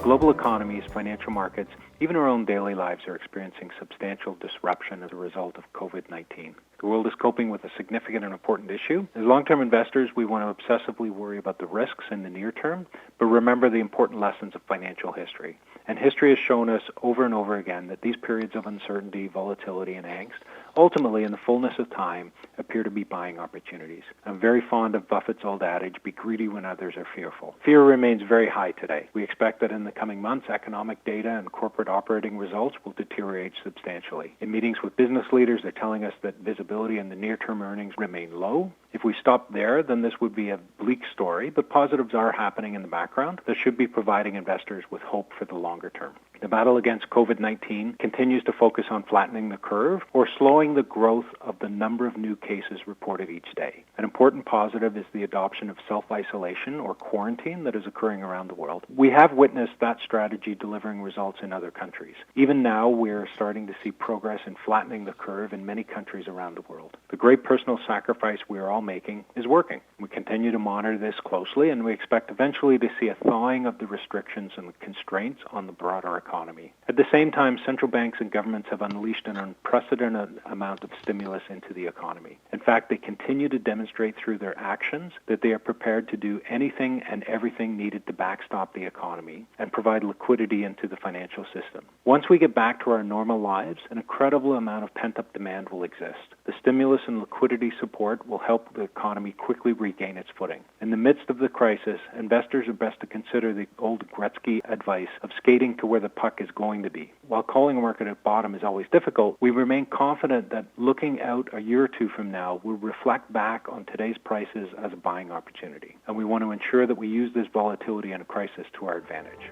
Global economies, financial markets, even our own daily lives are experiencing substantial disruption as a result of COVID-19. The world is coping with a significant and important issue. As long-term investors, we want to obsessively worry about the risks in the near term, but remember the important lessons of financial history. And history has shown us over and over again that these periods of uncertainty, volatility, and angst, ultimately, in the fullness of time, appear to be buying opportunities. I'm very fond of Buffett's old adage, be greedy when others are fearful. Fear remains very high today. We expect that in the coming months, economic data and corporate operating results will deteriorate substantially. In meetings with business leaders, they're telling us that visibility in the near-term earnings remain low. If we stop there, then this would be a bleak story, but positives are happening in the background that should be providing investors with hope for the longer term. The battle against COVID-19 continues to focus on flattening the curve or slowing the growth of the number of new cases reported each day. An important positive is the adoption of self-isolation or quarantine that is occurring around the world. We have witnessed that strategy delivering results in other countries. Even now, we're starting to see progress in flattening the curve in many countries around the world. The great personal sacrifice we are all making is working. We continue to monitor this closely, and we expect eventually to see a thawing of the restrictions and the constraints on the broader economy. At the same time, central banks and governments have unleashed an unprecedented amount of stimulus into the economy. In fact, they continue to demonstrate through their actions that they are prepared to do anything and everything needed to backstop the economy and provide liquidity into the financial system. Once we get back to our normal lives, an incredible amount of pent-up demand will exist. The stimulus and liquidity support will help the economy quickly regain its footing. In the midst of the crisis, investors are best to consider the old Gretzky advice of skating to where the puck is going to be. While calling a market at bottom is always difficult, we remain confident that looking out a year or two from now will reflect back on today's prices as a buying opportunity. And we want to ensure that we use this volatility in a crisis to our advantage.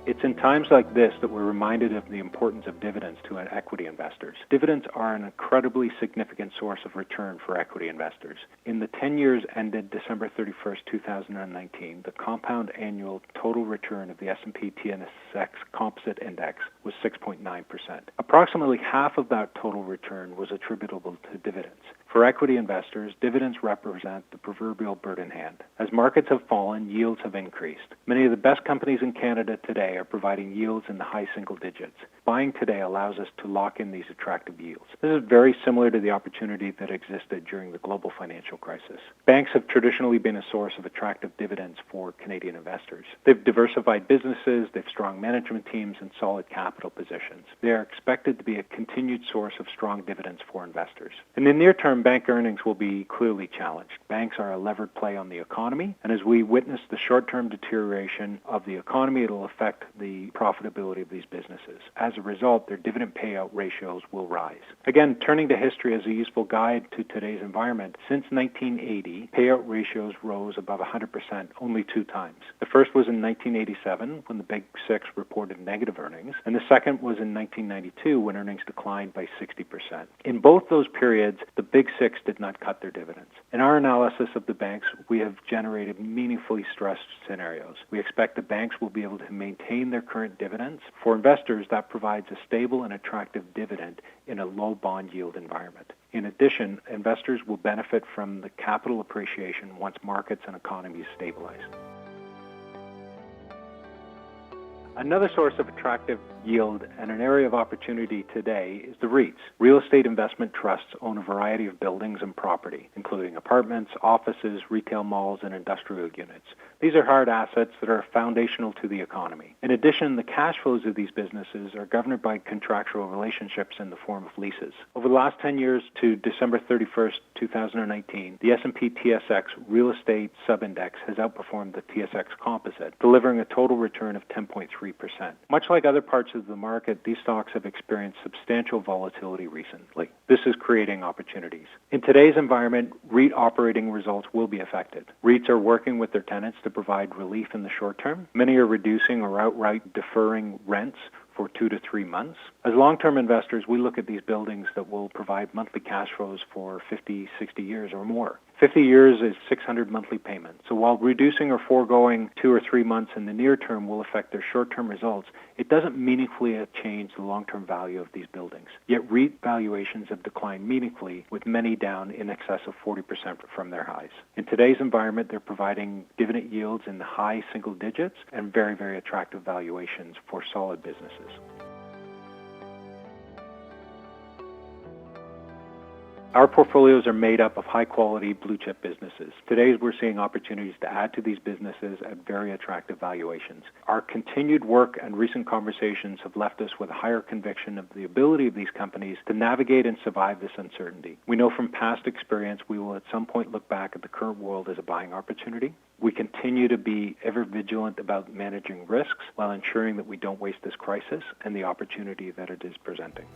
It's in times like this that we're reminded of the importance of dividends to equity investors. Dividends are an incredibly significant source of return for equity investors. In the 10 years ended December 31st, 2019, the compound annual total return of the S&P TSX Composite Index was 6.9%. Approximately half of that total return was attributable to dividends. For equity investors, dividends represent the proverbial bird in hand. As markets have fallen, yields have increased. Many of the best companies in Canada today are providing yields in the high single digits. Buying today allows us to lock in these attractive yields. This is very similar to the opportunity that existed during the global financial crisis. Banks have traditionally been a source of attractive dividends for Canadian investors. They've diversified businesses, they've strong management teams, and solid capital positions. They are expected to be a continued source of strong dividends for investors. In the near term, bank earnings will be clearly challenged. Banks are a levered play on the economy, and as we witness the short-term deterioration of the economy, it'll affect the profitability of these businesses. As a result, their dividend payout ratios will rise. Again, turning to history as a useful guide to today's environment, since 1980, payout ratios rose above 100% only 2 times. The first was in 1987, when the Big Six reported negative earnings, and the second was in 1992, when earnings declined by 60%. In both those periods, the Big Six did not cut their dividends. In our analysis of the banks, we have generated meaningfully stressed scenarios. We expect the banks will be able to maintain their current dividends. For investors, that provides a stable and attractive dividend in a low bond yield environment. In addition, investors will benefit from the capital appreciation once markets and economies stabilize. Another source of attractive yield and an area of opportunity today is the REITs. Real estate investment trusts own a variety of buildings and property, including apartments, offices, retail malls, and industrial units. These are hard assets that are foundational to the economy. In addition, the cash flows of these businesses are governed by contractual relationships in the form of leases. Over the last 10 years to December 31st, 2019, the S&P TSX Real Estate Subindex has outperformed the TSX Composite, delivering a total return of 10.3%. Much like other parts of the market, these stocks have experienced substantial volatility recently. This is creating opportunities. In today's environment, REIT operating results will be affected. REITs are working with their tenants to provide relief in the short term. Many are reducing or outright deferring rents for 2 to 3 months. As long-term investors, we look at these buildings that will provide monthly cash flows for 50, 60 years or more. 50 years is 600 monthly payments. So while reducing or foregoing 2 or 3 months in the near term will affect their short-term results, it doesn't meaningfully change the long-term value of these buildings. Yet REIT valuations have declined meaningfully, with many down in excess of 40% from their highs. In today's environment, they're providing dividend yields in the high single digits and very, very attractive valuations for solid businesses. Our portfolios are made up of high-quality blue-chip businesses. Today, we're seeing opportunities to add to these businesses at very attractive valuations. Our continued work and recent conversations have left us with a higher conviction of the ability of these companies to navigate and survive this uncertainty. We know from past experience we will at some point look back at the current world as a buying opportunity. We continue to be ever vigilant about managing risks while ensuring that we don't waste this crisis and the opportunity that it is presenting.